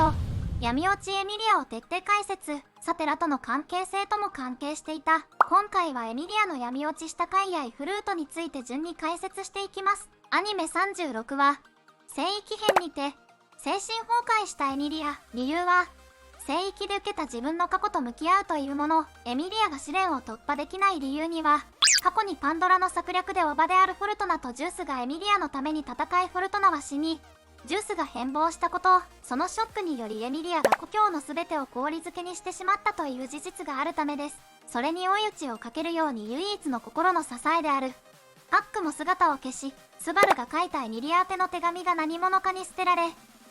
上、闇落ちエミリアを徹底解説。サテラとの関係性とも関係していた。今回はエミリアの闇落ちしたカイやイフルートについて順に解説していきます。アニメ36は、聖域編にて、精神崩壊したエミリア。理由は、聖域で受けた自分の過去と向き合うというもの。エミリアが試練を突破できない理由には、過去にパンドラの策略で叔母であるフォルトナとジュースがエミリアのために戦い、フォルトナは死に、ジュースが変貌したこと、そのショックによりエミリアが故郷の全てを氷漬けにしてしまったという事実があるためです。それに追い打ちをかけるように唯一の心の支えであるパックも姿を消し、スバルが書いたエミリア宛ての手紙が何者かに捨てられ、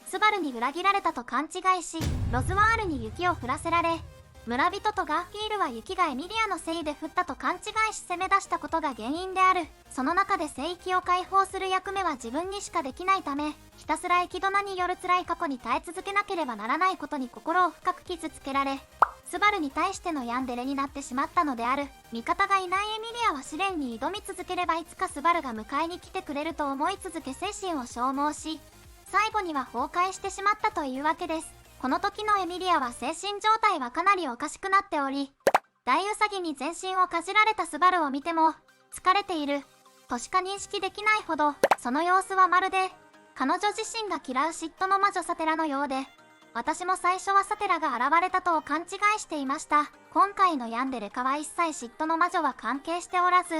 スバルに裏切られたと勘違いし、ロズワールに雪を降らせられ、村人とガーフィールは雪がエミリアのせいで降ったと勘違いし攻め出したことが原因である。その中で聖域を解放する役目は自分にしかできないため、ひたすらエキドナによる辛い過去に耐え続けなければならないことに心を深く傷つけられ、スバルに対してのヤンデレになってしまったのである。味方がいないエミリアは試練に挑み続ければいつかスバルが迎えに来てくれると思い続け精神を消耗し、最後には崩壊してしまったというわけです。この時のエミリアは精神状態はかなりおかしくなっており、大ウサギに全身をかじられたスバルを見ても、疲れているとしか認識できないほど、その様子はまるで、彼女自身が嫌う嫉妬の魔女サテラのようで、私も最初はサテラが現れたと勘違いしていました。今回のヤンデレカは一切嫉妬の魔女は関係しておらず、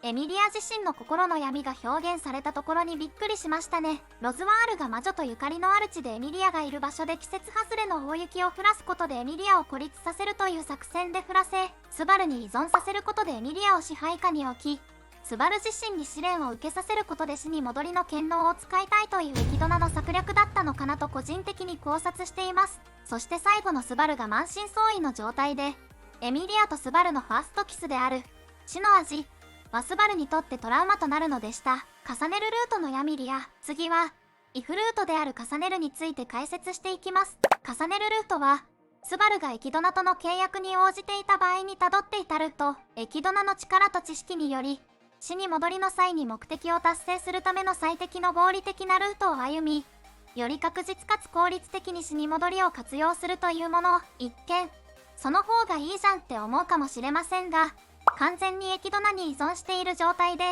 エミリア自身の心の闇が表現されたところにびっくりしましたね。ロズワールが魔女とゆかりのある地でエミリアがいる場所で季節外れの大雪を降らすことでエミリアを孤立させるという作戦で降らせ、スバルに依存させることでエミリアを支配下に置き、スバル自身に試練を受けさせることで死に戻りの権能を使いたいというエキドナの策略だったのかなと個人的に考察しています。そして最後のスバルが満身創痍の状態で、エミリアとスバルのファーストキスである死の味はスバルにとってトラウマとなるのでした。重ねるルートのヤミリア。次はイフルートである重ねるについて解説していきます。重ねるルートはスバルがエキドナとの契約に応じていた場合にたどっていたルート。エキドナの力と知識により死に戻りの際に目的を達成するための最適の合理的なルートを歩み、より確実かつ効率的に死に戻りを活用するというもの。一見その方がいいじゃんって思うかもしれませんが、完全にエキドナに依存している状態で、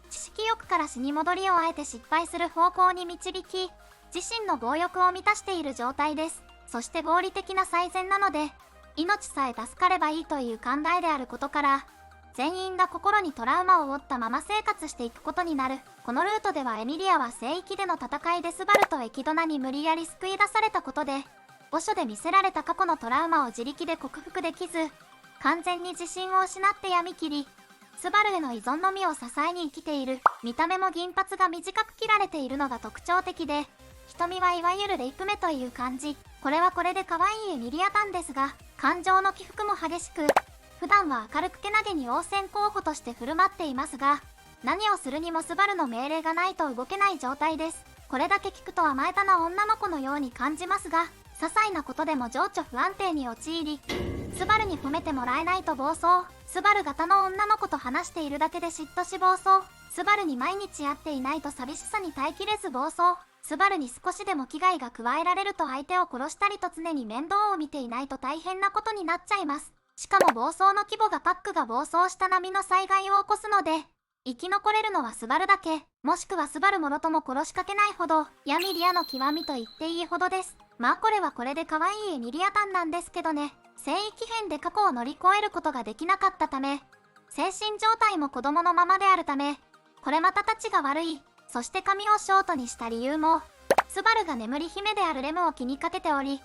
知識欲から死に戻りをあえて失敗する方向に導き、自身の強欲を満たしている状態です。そして合理的な最善なので、命さえ助かればいいという考えであることから、全員が心にトラウマを負ったまま生活していくことになる。このルートではエミリアは聖域での戦いでスバルとエキドナに無理やり救い出されたことで、墓所で見せられた過去のトラウマを自力で克服できず、完全に自信を失って闇切り、スバルへの依存のみを支えに生きている。見た目も銀髪が短く切られているのが特徴的で、瞳はいわゆるレイプ目という感じ。これはこれで可愛いエミリアタンですが、感情の起伏も激しく、普段は明るくけなげに応戦候補として振る舞っていますが、何をするにもスバルの命令がないと動けない状態です。これだけ聞くと甘えたな女の子のように感じますが、些細なことでも情緒不安定に陥り、スバルに褒めてもらえないと暴走。スバル型の女の子と話しているだけで嫉妬し暴走。スバルに毎日会っていないと寂しさに耐えきれず暴走。スバルに少しでも危害が加えられると相手を殺したりと常に面倒を見ていないと大変なことになっちゃいます。しかも暴走の規模がパックが暴走した波の災害を起こすので、生き残れるのはスバルだけ、もしくはスバルもろとも殺しかけないほど、ヤミリアの極みと言っていいほどです。まあこれはこれで可愛いエミリアタンなんですけどね。聖域編で過去を乗り越えることができなかったため、精神状態も子供のままであるため、これまたたちが悪い。そして髪をショートにした理由も、スバルが眠り姫であるレムを気にかけており、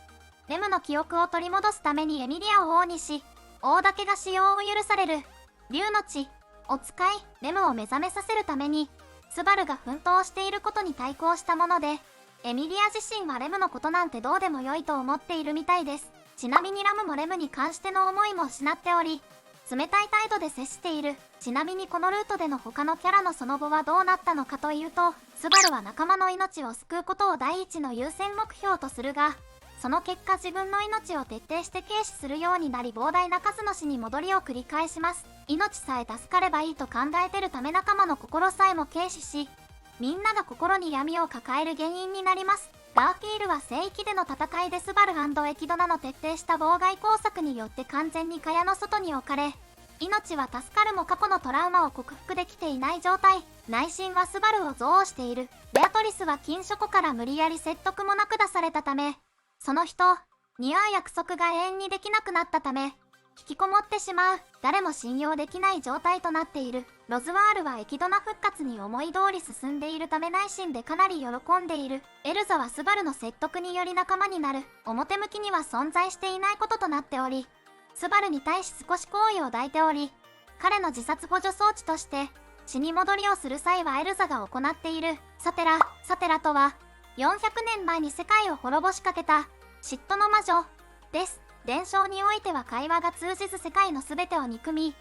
レムの記憶を取り戻すためにエミリアを王にし、王だけが使用を許される竜の血を使い、レムを目覚めさせるために、スバルが奮闘していることに対抗したもので、エミリア自身はレムのことなんてどうでもよいと思っているみたいです。ちなみにラムもレムに関しての思いも失っており、冷たい態度で接している。ちなみにこのルートでの他のキャラのその後はどうなったのかというと、スバルは仲間の命を救うことを第一の優先目標とするが、その結果自分の命を徹底して軽視するようになり膨大な数の死に戻りを繰り返します。命さえ助かればいいと考えてるため仲間の心さえも軽視し、みんなが心に闇を抱える原因になります。ガーフィールは聖域での戦いでスバル&エキドナの徹底した妨害工作によって完全に蚊帳の外に置かれ、命は助かるも過去のトラウマを克服できていない状態。内心はスバルを憎悪している。ベアトリスは禁書庫から無理やり説得もなく出されたため、その人に会う約束が永遠にできなくなったため、引きこもってしまう。誰も信用できない状態となっている。ロズワールはエキドナ復活に思い通り進んでいるため内心でかなり喜んでいる。エルザはスバルの説得により仲間になる。表向きには存在していないこととなっており、スバルに対し少し好意を抱いており、彼の自殺補助装置として死に戻りをする際はエルザが行っている。サテラとは400年前に世界を滅ぼしかけた嫉妬の魔女です。伝承においては会話が通じず世界の全てを憎み、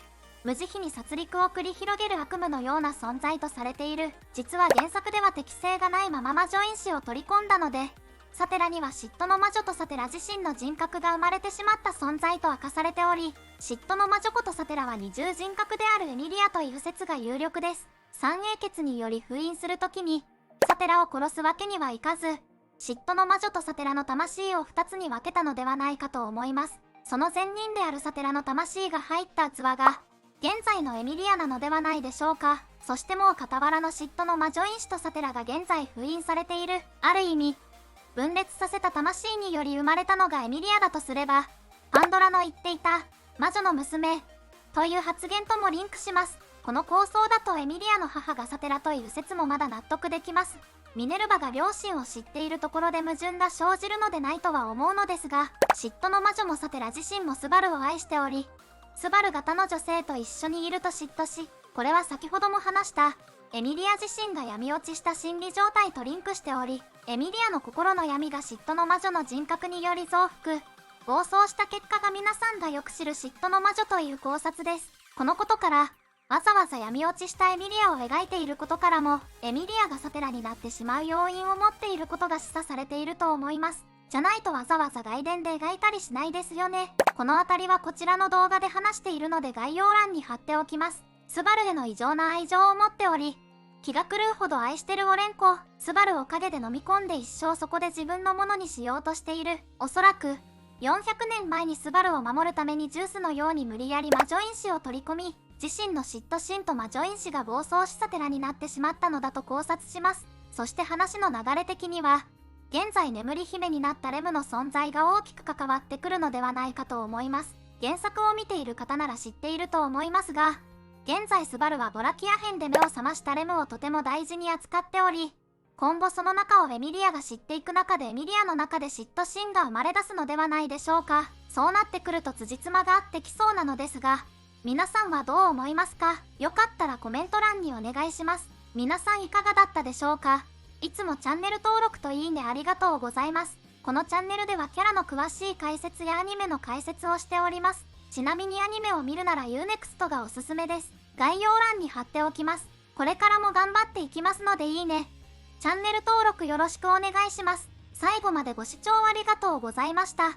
無慈悲に殺戮を繰り広げる悪夢のような存在とされている。実は原作では適性がないまま魔女因子を取り込んだので、サテラには嫉妬の魔女とサテラ自身の人格が生まれてしまった存在と明かされており、嫉妬の魔女ことサテラは二重人格であるエミリアという説が有力です。三英傑により封印するときに、サテラを殺すわけにはいかず、嫉妬の魔女とサテラの魂を2つに分けたのではないかと思います。その善人であるサテラの魂が入った器が、現在のエミリアなのではないでしょうか。そしてもう傍らの嫉妬の魔女因子とサテラが現在封印されている。ある意味、分裂させた魂により生まれたのがエミリアだとすれば、パンドラの言っていた、魔女の娘、という発言ともリンクします。この構想だとエミリアの母がサテラという説もまだ納得できます。ミネルヴァが両親を知っているところで矛盾が生じるのでないとは思うのですが、嫉妬の魔女もサテラ自身もスバルを愛しており、スバルが他の女性と一緒にいると嫉妬し、これは先ほども話したエミリア自身が闇落ちした心理状態とリンクしており、エミリアの心の闇が嫉妬の魔女の人格により増幅、暴走した結果が皆さんがよく知る嫉妬の魔女という考察です。このことから、わざわざ闇落ちしたエミリアを描いていることからも、エミリアがサテラになってしまう要因を持っていることが示唆されていると思います。じゃないとわざわざ外伝で描いたりしないですよね。このあたりはこちらの動画で話しているので概要欄に貼っておきます。スバルへの異常な愛情を持っており、気が狂うほど愛してるオレンコ。スバルを影で飲み込んで一生そこで自分のものにしようとしている。おそらく、400年前にスバルを守るためにジュースのように無理やり魔女因子を取り込み、自身の嫉妬心と魔女因子が暴走しサテラになってしまったのだと考察します。そして話の流れ的には、現在眠り姫になったレムの存在が大きく関わってくるのではないかと思います。原作を見ている方なら知っていると思いますが、現在スバルはボラキア編で目を覚ましたレムをとても大事に扱っており、今後その中をエミリアが知っていく中でエミリアの中で嫉妬心が生まれ出すのではないでしょうか。そうなってくると辻褄が合ってきそうなのですが、皆さんはどう思いますか？よかったらコメント欄にお願いします。皆さんいかがだったでしょうか？いつもチャンネル登録といいねありがとうございます。このチャンネルではキャラの詳しい解説やアニメの解説をしております。ちなみにアニメを見るなら UNEXT がおすすめです。概要欄に貼っておきます。これからも頑張っていきますのでいいね。チャンネル登録よろしくお願いします。最後までご視聴ありがとうございました。